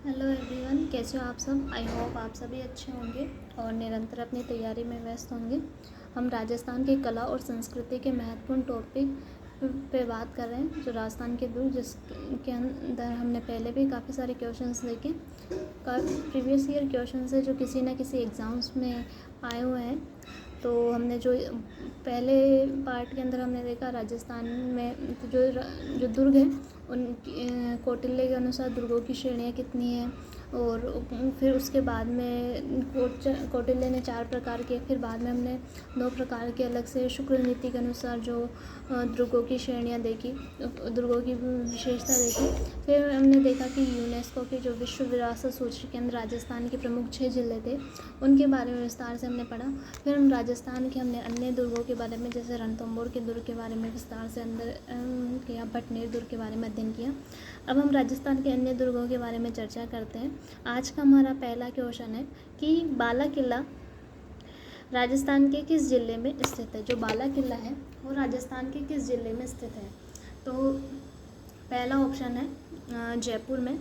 Hello everyone, कैसे हो आप सब। आई होप आप सभी अच्छे होंगे और निरंतर अपनी तैयारी में व्यस्त होंगे। हम राजस्थान की कला और संस्कृति के महत्वपूर्ण टॉपिक पे बात कर रहे हैं, जो राजस्थान के दुर्ग, जिसके अंदर हमने पहले भी काफ़ी सारे क्वेश्चंस देखे। प्रीवियस ईयर क्वेश्चंस है जो किसी न किसी एग्ज़ाम्स में आए हुए हैं। तो हमने जो पहले पार्ट के अंदर हमने देखा, राजस्थान में जो दुर्ग हैं उन कौटिल्य के अनुसार दुर्गों की श्रेणियाँ कितनी हैं, और फिर उसके बाद में कौटिल्य ने 4 प्रकार के, फिर बाद में हमने 2 प्रकार के अलग से शुक्र नीति के अनुसार जो दुर्गों की श्रेणियाँ देखी, दुर्गों की विशेषता देखी। फिर हमने देखा कि यूनेस्को की जो विश्व विरासत सूची के अंदर राजस्थान के प्रमुख 6 जिले थे, उनके बारे में विस्तार से हमने पढ़ा। फिर हम राजस्थान के हमने अन्य दुर्गों के बारे में, जैसे रणथंभौर के दुर्ग के बारे में विस्तार से अंदर किया, भटनेर दुर्ग के बारे में अध्ययन किया। अब हम राजस्थान के अन्य दुर्गों के बारे में चर्चा करते हैं। आज का हमारा पहला क्वेश्चन है कि बाला किला राजस्थान के किस जिले में स्थित है। जो बाला किला है वो राजस्थान के किस जिले में स्थित है। तो पहला ऑप्शन है जयपुर में,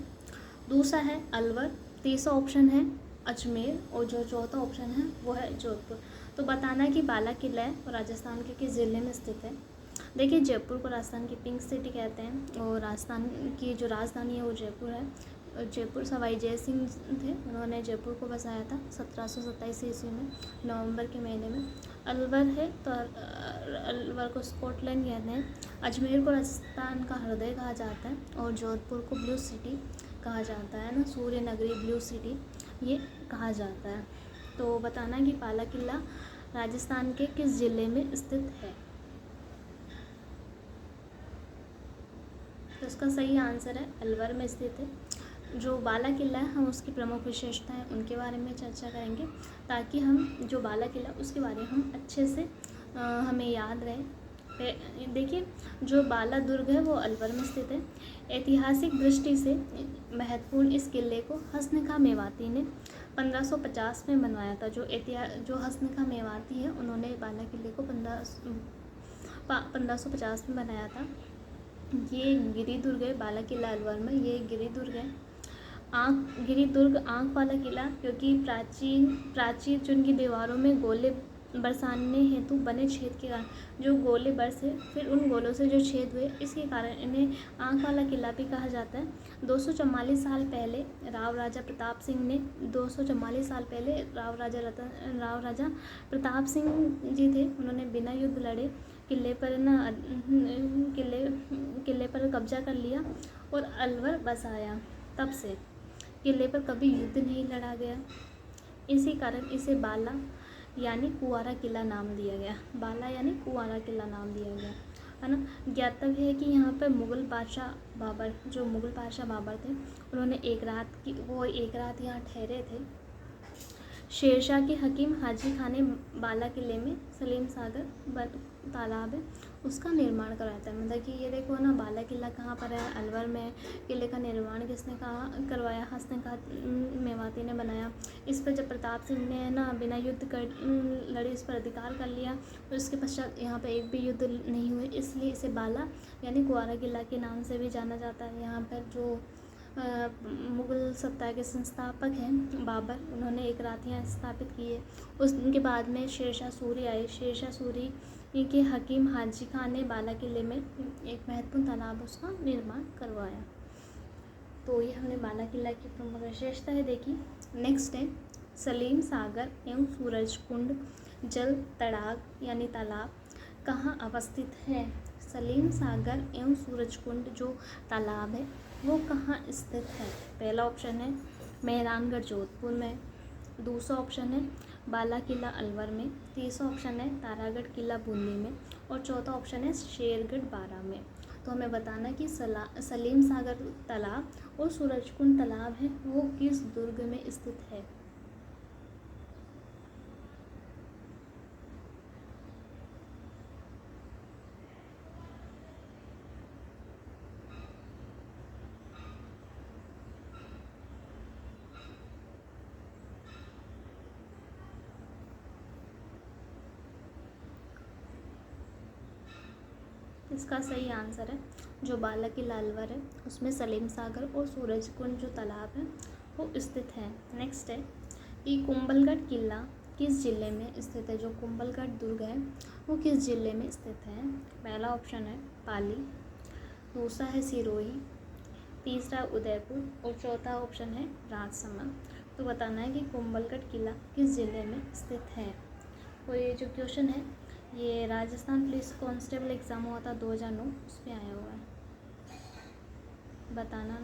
दूसरा है अलवर, तीसरा ऑप्शन है अजमेर, और जो चौथा ऑप्शन है वो है जोधपुर। तो बताना है कि बाला किला है और राजस्थान के किस ज़िले में स्थित है। देखिए, जयपुर को राजस्थान की पिंक सिटी कहते हैं, और राजस्थान की जो राजधानी है वो जयपुर है। जयपुर सवाई जय सिंह थे, उन्होंने जयपुर को बसाया था 1727 ईस्वी में नवंबर के महीने में। अलवर है तो अलवर को स्कॉटलैंड कहते हैं। अजमेर को राजस्थान का हृदय कहा जाता है, और जोधपुर को ब्लू सिटी कहा जाता है ना, सूर्य नगरी, ब्लू सिटी ये कहा जाता है। तो बताना कि बाला किला राजस्थान के किस ज़िले में स्थित है। तो इसका सही आंसर है अलवर में स्थित है। जो बाला किला है, हम उसकी प्रमुख विशेषताएं उनके बारे में चर्चा करेंगे, ताकि हम जो बाला किला उसके बारे में हम अच्छे से हमें याद रहे। देखिए, जो बाला दुर्ग है वो अलवर में स्थित है। ऐतिहासिक दृष्टि से महत्वपूर्ण इस किले को हसन खां मेवाती ने 1550 में बनवाया था। जो हसन खां मेवाती है, उन्होंने बाला किले को 1550 में बनाया था। ये गिरी दुर्ग है बाला किला अलवर में, ये गिरी दुर्ग है। गिरी दुर्ग आँख वाला किला, क्योंकि प्राचीन जिनकी दीवारों में गोले बरसाने हेतु बने छेद के कारण जो गोले बरसे, फिर उन गोलों से जो छेद हुए, इसके कारण इन्हें आँख वाला किला भी कहा जाता है। 244 साल पहले राव राजा प्रताप सिंह ने 244 साल पहले राव राजा प्रताप सिंह जी थे, उन्होंने बिना युद्ध लड़े किले पर कब्जा कर लिया और अलवर बसाया। तब से किले पर कभी युद्ध नहीं लड़ा गया, इसी कारण इसे बाला यानी कुंवारा किला नाम दिया गया। बाला यानी कुंवारा किला नाम दिया गया, है ना। ज्ञातव्य है कि यहाँ पर मुग़ल बादशाह बाबर थे, उन्होंने एक रात यहाँ ठहरे थे। शेरशाह के हकीम हाजी खान ने बाला किले में सलीम सागर तालाब है उसका निर्माण करवाया था। मतलब कि ये देखो ना, बाला किला कहाँ पर है, अलवर में। किले का निर्माण किसने करवाया, हसन खां मेवाती ने बनाया। इस पर जब प्रताप सिंह ने ना बिना युद्ध लड़े इस पर अधिकार कर लिया, और इसके पश्चात यहाँ पर एक भी युद्ध नहीं हुए, इसलिए इसे बाला यानी कुंवारा किला के नाम से भी जाना जाता है। यहाँ पर जो मुग़ल सत्ता के संस्थापक हैं बाबर, उन्होंने एक रात यहाँ स्थापित की है। उनके बाद में शेरशाह सूरी आए। शेरशाह सूरी के हकीम हाजी खान ने बाला किले में एक महत्वपूर्ण तालाब उसका निर्माण करवाया। तो ये हमने बाला किला की प्रमुख विशेषता है देखी। नेक्स्ट है सलीम सागर एवं सूरज कुंड जल तड़ाग यानी तालाब कहाँ अवस्थित है। सलीम सागर एवं सूरज कुंड जो तालाब है वो कहाँ स्थित है। पहला ऑप्शन है मेहरानगढ़ जोधपुर में, दूसरा ऑप्शन है बाला किला अलवर में, तीसरा ऑप्शन है तारागढ़ किला बूंदी में, और चौथा ऑप्शन है शेरगढ़ बारा में। तो हमें बताना कि सलीम सागर तालाब और सूरजकुंड तालाब है वो किस दुर्ग में स्थित है। इसका सही आंसर है जो बाला की लालवर है उसमें सलीम सागर और सूरजकुंड जो तालाब है वो स्थित है। नेक्स्ट है कि कुंभलगढ़ किला किस जिले में स्थित है। जो कुंभलगढ़ दुर्ग है वो किस जिले में स्थित है। पहला ऑप्शन है पाली, दूसरा है सिरोही, तीसरा उदयपुर और चौथा ऑप्शन है राजसमंद। तो बताना है कि कुंभलगढ़ किला किस जिले में स्थित है। और ये जो क्वेश्चन है ये राजस्थान पुलिस कांस्टेबल एग्ज़ाम हुआ था 2009 उसमें आया हुआ है, बताना।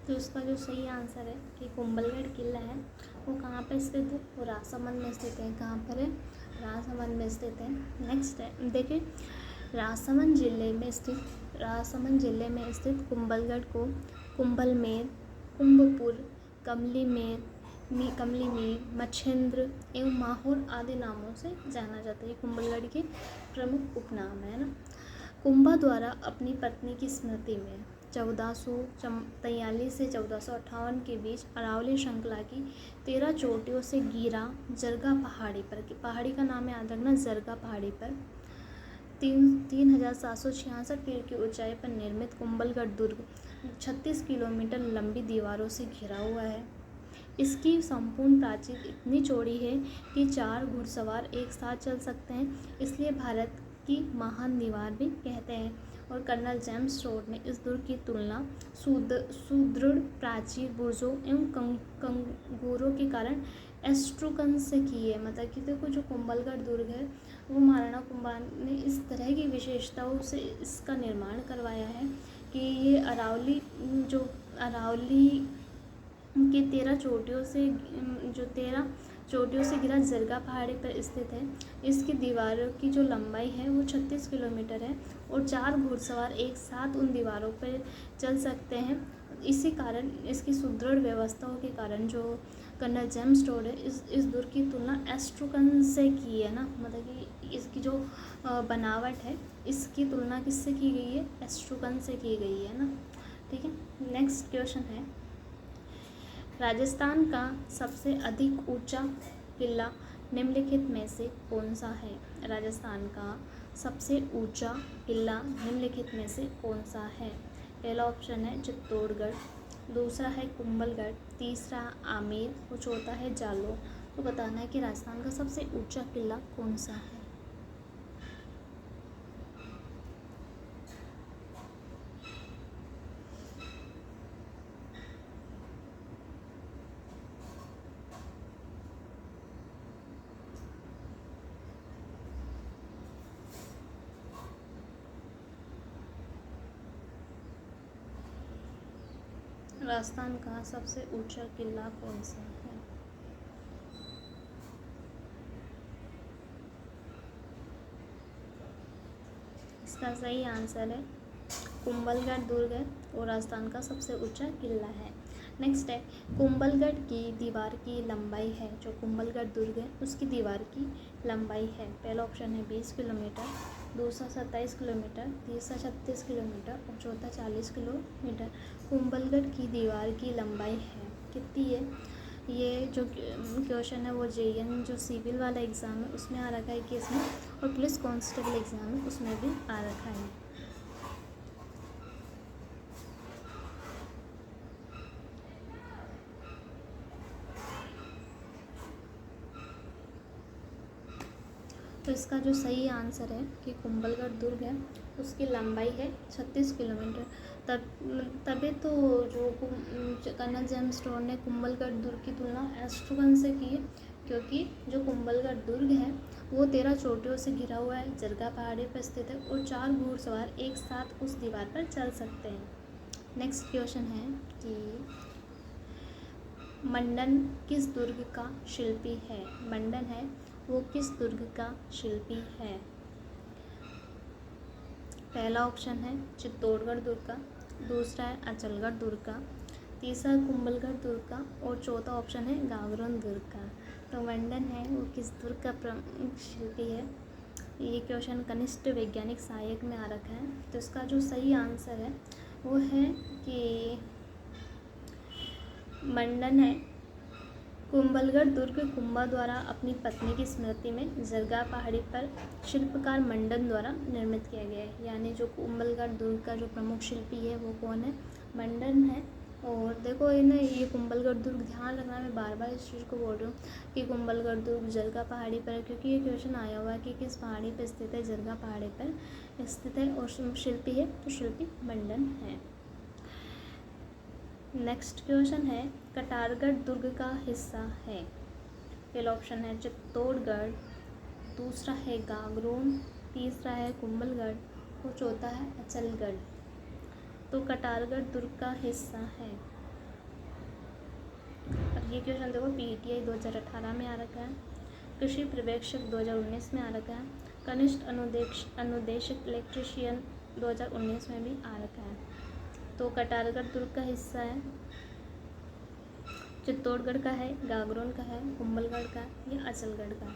तो इसका जो सही आंसर है कि कुंभलगढ़ किला है वो कहाँ पर स्थित है, वो राजसमंद में स्थित है। कहाँ पर है, राजसमंद में स्थित है। नेक्स्ट है देखिए राजसमंद जिले में स्थित कुंभलगढ़ को कुंभलमेर, कुंभपुर, कमलीमीर, मच्छेंद्र एवं माहौर आदि नामों से जाना जाता है। कुंभलगढ़ के प्रमुख उपनाम है ना। कुंभा द्वारा अपनी पत्नी की स्मृति में 1443 से 1458 के बीच अरावली श्रृंखला की 13 चोटियों से घिरा जरगा पहाड़ी का नाम याद रखना, जरगा पहाड़ी पर 3766 फीट की ऊंचाई पर निर्मित कुंभलगढ़ दुर्ग 36 किलोमीटर लंबी दीवारों से घिरा हुआ है। इसकी संपूर्ण प्राचीर इतनी चौड़ी है कि 4 घुड़सवार एक साथ चल सकते हैं, इसलिए भारत की महान दीवार भी कहते हैं। और कर्नल जेम्स टोड ने इस दुर्ग की तुलना सुदृढ़ प्राचीर बुर्जों एवं कंगूरों के कारण एस्ट्रूकन से की है। मतलब कि देखो जो कुंभलगढ़ दुर्ग है वो महाराणा कुंभा ने इस तरह की विशेषताओं से इसका निर्माण करवाया है कि ये अरावली के 13 चोटियों से घिरा जरगा पहाड़ी पर स्थित है। इसकी दीवारों की जो लंबाई है वो 36 किलोमीटर है और 4 घुड़सवार एक साथ उन दीवारों पर चल सकते हैं। इसी कारण इसकी सुदृढ़ व्यवस्थाओं के कारण जो कर्नल जेम्स टोड है इस दुर्ग की तुलना एस्ट्रूकन से की है ना। मतलब कि इसकी जो बनावट है इसकी तुलना किससे की गई है, एस्ट्रूकन से की गई है ना। ठीक है, नेक्स्ट क्वेश्चन है राजस्थान का सबसे अधिक ऊंचा किला निम्नलिखित में से कौन सा है। राजस्थान का सबसे ऊंचा किला निम्नलिखित में से कौन सा है। पहला ऑप्शन है चित्तौड़गढ़, दूसरा है कुंभलगढ़, तीसरा आमेर और चौथा है जालोर। तो बताना है कि राजस्थान का सबसे ऊंचा किला कौन सा है। राजस्थान का सबसे ऊंचा किला कौन सा है। इसका सही आंसर है कुंभलगढ़ दुर्ग है और राजस्थान का सबसे ऊंचा किला है। नेक्स्ट है कुंभलगढ़ की दीवार की लंबाई है। जो कुंभलगढ़ दुर्ग है उसकी दीवार की लंबाई है। पहला ऑप्शन है 20 किलोमीटर, दूसरा 27 किलोमीटर, तीसरा 36 किलोमीटर और चौथा 40 किलोमीटर। कुंभलगढ़ की दीवार की लंबाई है कितनी है। ये जो क्वेश्चन है वो JN जो सिविल वाला एग्ज़ाम है उसमें आ रखा है केस में, और पुलिस कांस्टेबल एग्ज़ाम है उसमें भी आ रखा है। तो इसका जो सही आंसर है कि कुंभलगढ़ दुर्ग है उसकी लंबाई है 36 किलोमीटर। तभी तो जो कर्नल जेम्स टोड ने कुंभलगढ़ दुर्ग की तुलना एस्ट्रूकन से की है, क्योंकि जो कुंभलगढ़ दुर्ग है वो 13 चोटियों से घिरा हुआ है, जरगा पहाड़ी पर स्थित है और 4 घुड़सवार एक साथ उस दीवार पर चल सकते हैं। नेक्स्ट क्वेश्चन है कि मंडन किस दुर्ग का शिल्पी है। मंडन है वो किस दुर्ग का शिल्पी है। पहला ऑप्शन है चित्तौड़गढ़ दुर्ग का, दूसरा है अचलगढ़ दुर्ग का, तीसरा कुंभलगढ़ दुर्ग का और चौथा ऑप्शन है गागरोन दुर्ग का। तो मंडन है वो किस दुर्ग का प्रमुख शिल्पी है। ये क्वेश्चन कनिष्ठ वैज्ञानिक सहायक में आ रखा है। तो इसका जो सही आंसर है वो है कि मंडन है कुंभलगढ़ दुर्ग कुंभा द्वारा अपनी पत्नी की स्मृति में जरगा पहाड़ी पर शिल्पकार मंडन द्वारा निर्मित किया गया है। यानी जो कुंभलगढ़ दुर्ग का जो प्रमुख शिल्पी है वो कौन है, मंडन है। और देखो इन्हें ये कुंभलगढ़ दुर्ग ध्यान रखना, मैं बार बार इस चीज़ को बोल रही हूँ कि कुंभलगढ़ दुर्ग जरगा पहाड़ी पर है, क्योंकि ये क्वेश्चन आया हुआ है कि किस पहाड़ी पर स्थित है, जरगा पहाड़ी पर स्थित है और शिल्पी है तो शिल्पी मंडन है। नेक्स्ट क्वेश्चन है कटारगढ़ दुर्ग का हिस्सा है। पहला ऑप्शन है चित्तौड़गढ़, दूसरा है गागरोन, तीसरा है कुंभलगढ़ और चौथा है अचलगढ़। तो कटारगढ़ दुर्ग का हिस्सा है। अब ये क्वेश्चन देखो PTI 2018 में आ रखा है, कृषि पर्यवेक्षक 2019 में आ रखा है, कनिष्ठ अनुदेशक इलेक्ट्रीशियन 2019 में भी आ रखा है। तो कटारगढ़ दुर्ग का हिस्सा है, चित्तौड़गढ़ का है, गागरोन का है, कुंभलगढ़ का या अचलगढ़ का।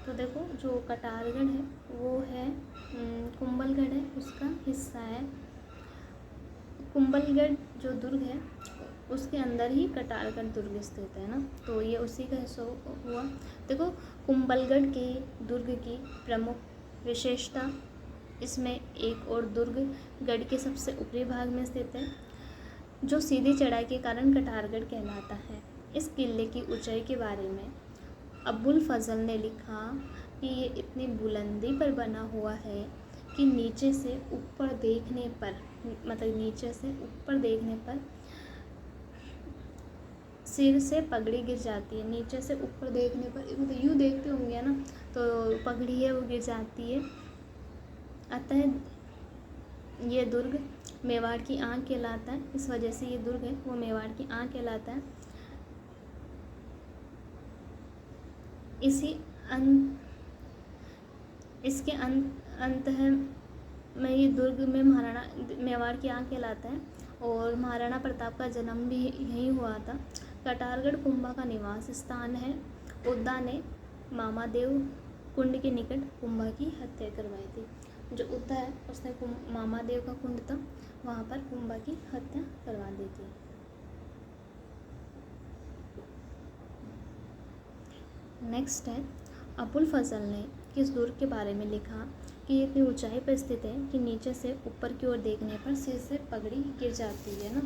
तो देखो जो कटारगढ़ है वो है कुंभलगढ़ है उसका हिस्सा है। कुंभलगढ़ जो दुर्ग है उसके अंदर ही कटारगढ़ दुर्ग स्थित है ना, तो ये उसी का हिस्सा हुआ। देखो कुंभलगढ़ के दुर्ग की प्रमुख विशेषता, इसमें एक और दुर्ग गढ़ के सबसे ऊपरी भाग में स्थित है जो सीधी चढ़ाई के कारण कटारगढ़ कहलाता है। इस किले की ऊंचाई के बारे में अबुल फजल ने लिखा कि ये इतनी बुलंदी पर बना हुआ है कि नीचे से ऊपर देखने पर, मतलब नीचे से ऊपर देखने पर सिर से पगड़ी गिर जाती है। नीचे से ऊपर देखने पर मतलब यूँ देखते होंगे ना, तो पगड़ी है वो गिर जाती है। अतः ये दुर्ग मेवाड़ की आँख कहलाता है। इस वजह से ये दुर्ग है वो मेवाड़ की आँख कहलाता है। इसके अंत में ये दुर्ग में महाराणा मेवाड़ की आँख कहलाता है और महाराणा प्रताप का जन्म भी यहीं हुआ था। कटारगढ़ कुंभा का निवास स्थान है। उद्दा ने मामादेव कुंड के निकट कुंभा की हत्या करवाई थी। जो उद्दा है उसने मामादेव का कुंड था, वहाँ पर कुंभा की हत्या करवा दी थी। नेक्स्ट है अबुल फजल ने किस दुर्ग के बारे में लिखा कि ये इतनी ऊंचाई पर स्थित है कि नीचे से ऊपर की ओर देखने पर सिर से पगड़ी गिर जाती है ना।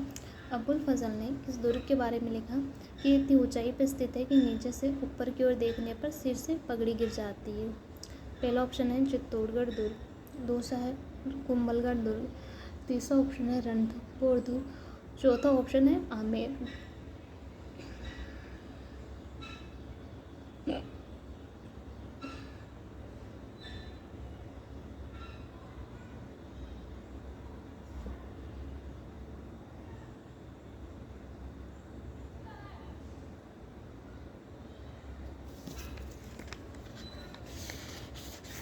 अबुल फजल ने किस दुर्ग के बारे में लिखा कि ये इतनी ऊंचाई पर स्थित है कि नीचे से ऊपर की ओर देखने पर सिर से पगड़ी गिर जाती है। पहला ऑप्शन है चित्तौड़गढ़ दुर्ग, दूसरा है कुंभलगढ़ दुर्ग, तीसरा ऑप्शन है रणथंभौर दुर्ग, चौथा ऑप्शन है आमेर।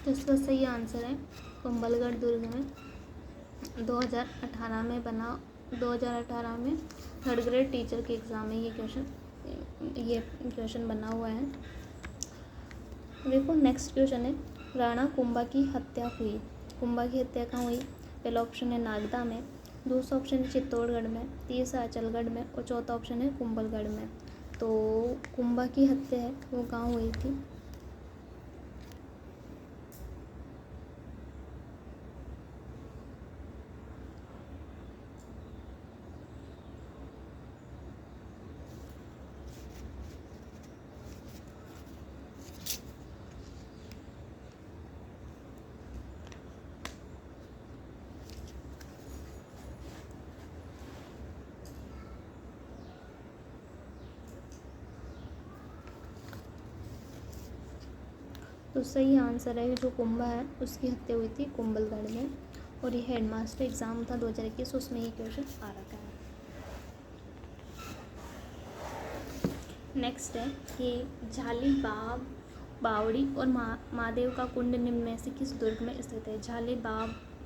तो इसका सही आंसर है कुंभलगढ़ दुर्ग में 2018 में बना 2018 में थर्ड ग्रेड टीचर के एग्ज़ाम में ये क्वेश्चन बना हुआ है। देखो नेक्स्ट क्वेश्चन है राणा कुंभा की हत्या हुई। कुंभा की हत्या कहाँ हुई। पहला ऑप्शन है नागदा में, दूसरा ऑप्शन है चित्तौड़गढ़ में, तीसरा अचलगढ़ में और चौथा ऑप्शन है कुंभलगढ़ में। तो कुंभा की हत्या है वो कहाँ हुई थी। तो सही आंसर है जो कुंभा है उसकी हत्या हुई थी कुंभलगढ़ में। और ये हेडमास्टर एग्ज़ाम था 2021, उसमें ये क्वेश्चन आ रखा है। नेक्स्ट है कि झालीबाग बावड़ी और महादेव का कुंड निम्न में से किस दुर्ग में स्थित है।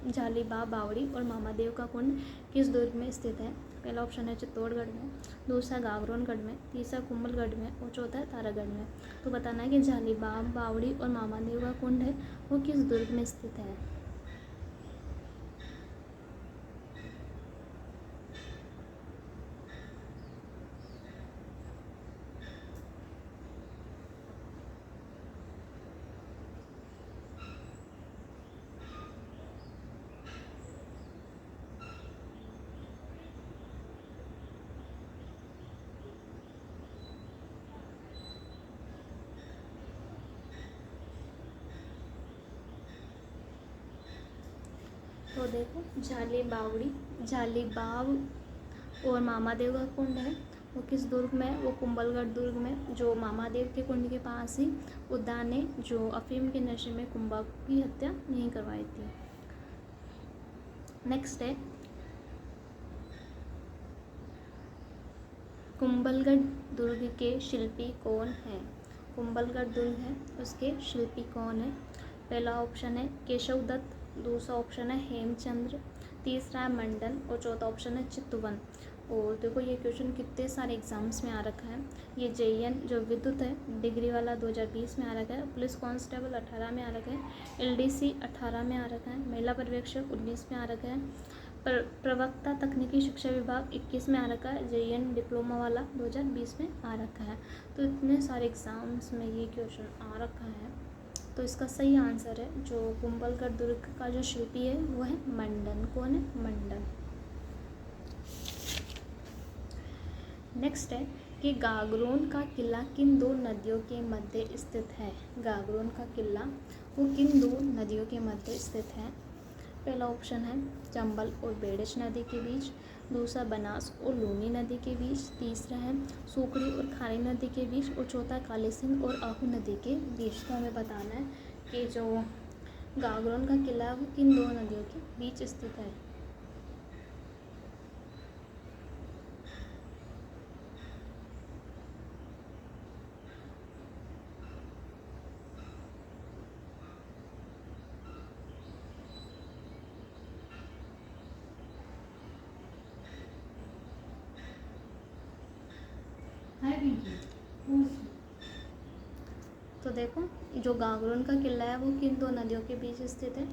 झालीबाग बावड़ी और महादेव का कुंड किस दुर्ग में स्थित है। पहला ऑप्शन है चित्तौड़गढ़ में, दूसरा गागरोनगढ़ में, तीसरा कुंभलगढ़ में और चौथा है तारागढ़ में। तो बताना है कि झालीबाग बावड़ी और महादेव का कुंड है वो किस दुर्ग में स्थित है। तो देखो झालीबाग और महादेव का कुंड है वो किस दुर्ग में है, वो कुंभलगढ़ दुर्ग में, जो महादेव के कुंड के पास ही उद्दा ने जो अफीम के नशे में कुंभा की हत्या नहीं करवाई थी। नेक्स्ट है कुंभलगढ़ दुर्ग के शिल्पी कौन है। कुंभलगढ़ दुर्ग है उसके शिल्पी कौन है। पहला ऑप्शन है केशव दत्त, दूसरा ऑप्शन है हेमचंद्र, तीसरा है मंडन और चौथा ऑप्शन है चितवन। और देखो ये क्वेश्चन कितने सारे एग्जाम्स में आ रखा है। ये JN जो विद्युत है डिग्री वाला 2020 में आ रखा है, पुलिस कांस्टेबल 18 में आ रखा है, LDC 18 में आ रखा है, महिला पर्यवेक्षक 19 में आ रखा है, प्रवक्ता तकनीकी शिक्षा विभाग 21 में आ रखा है, JN डिप्लोमा वाला 2020 में आ रखा है। तो इतने सारे एग्जाम्स में ये क्वेश्चन आ रखा है। तो इसका सही आंसर है जो कुंभलगढ़ दुर्ग का जो शिल्पी है वो है मंडन। कौन है? मंडन। नेक्स्ट है कि गागरोन का किला किन दो नदियों के मध्य स्थित है। गागरोन का किला वो किन दो नदियों के मध्य स्थित है। पहला ऑप्शन है चंबल और बेड़च नदी के बीच, दूसरा बनास और लूनी नदी के बीच, तीसरा है सूखड़ी और खारी नदी के बीच और चौथा काली सिंध और आहू नदी के बीच। तो हमें बताना है कि जो गागरोन का किला वो किन दो नदियों के बीच स्थित है। तो देखो जो गागरोन का किला है वो किन दो नदियों के बीच स्थित है।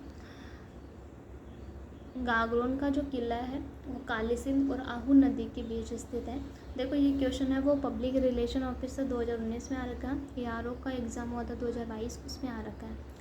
गागरोन का जो किला है वो काली सिंध और आहू नदी के बीच स्थित है। देखो ये क्वेश्चन है वो पब्लिक रिलेशन ऑफिसर 2019 में आ रखा है, ARO का एग्ज़ाम हुआ था 2022 उसमें आ रखा है।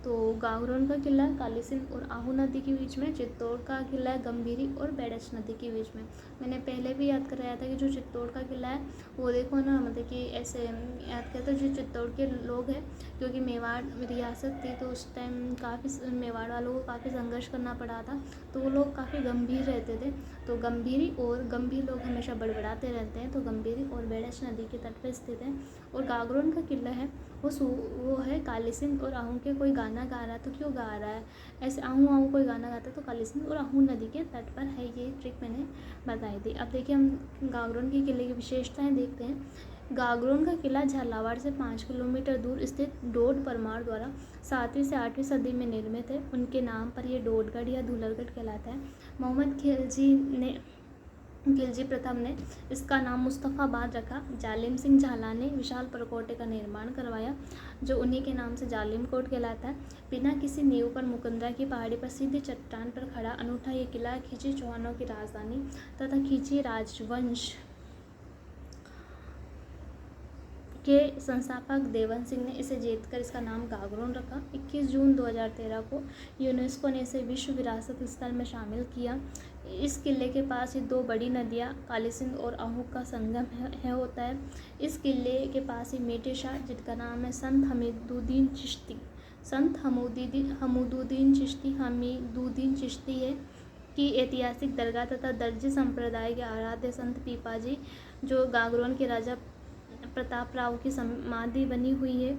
तो गागरोन का किला काली सिंध और आहू नदी के बीच में, चित्तौड़ का किला है गंभीरी और बेड़च नदी के बीच में। मैंने पहले भी याद कराया था कि जो चित्तौड़ का किला है वो देखो ना, मतलब कि ऐसे याद करते जो चित्तौड़ के लोग हैं, क्योंकि मेवाड़ रियासत थी तो उस टाइम काफ़ी मेवाड़ वालों को काफ़ी संघर्ष करना पड़ा था, तो वो लोग काफ़ी गंभीर रहते थे। तो गंभीर लोग हमेशा बड़बड़ाते रहते हैं, तो गंभीरी और बेड़च नदी के तट पर स्थित है। और गागरोन का किला है वो है काली सिंध और आहू के। कोई गाना गा रहा है तो क्यों गा रहा है, ऐसे आहू आहू कोई गाना गाता है तो काली सिंध और आहू नदी के तट पर है। ये ट्रिक मैंने बताई थी। अब देखिए हम गागरोन के किले की विशेषताएं देखते हैं। गागरोन का किला झालावाड़ से 5 किलोमीटर दूर स्थित डोड परमार द्वारा 7वीं से 8वीं सदी में निर्मित है। उनके नाम पर यह डोडगढ़ या धुलरगढ़ कहलाता है। मोहम्मद खिलजी प्रथम ने इसका नाम मुस्तफ़ाबाद रखा। जालिम सिंह झाला ने विशाल परकोटे का निर्माण करवाया जो उन्हीं के नाम से जालिम कोट कहलाता है। बिना किसी नींव पर मुकुंदरा की पहाड़ी पर सीधी चट्टान पर खड़ा अनूठा ये किला खिजी चौहानों की राजधानी तथा खिजी राजवंश के संस्थापक देवन सिंह ने इसे जीतकर इसका नाम गागरोन रखा। 21 जून 2013 को यूनेस्को ने इसे विश्व विरासत स्थल में शामिल किया। इस किले के पास ही दो बड़ी नदियाँ काली सिंध और आहू का संगम होता है। इस किले के पास ही मेटे शाह जिनका नाम है संत हमीदुद्दीन चिश्ती है की ऐतिहासिक दरगाह तथा दर्जी संप्रदाय के आराध्य संत पीपाजी जो गागरोन के राजा प्रताप राव की समाधि बनी हुई है।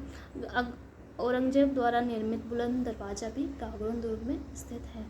औरंगजेब द्वारा निर्मित बुलंद दरवाज़ा भी गागरोन दुर्ग में स्थित है।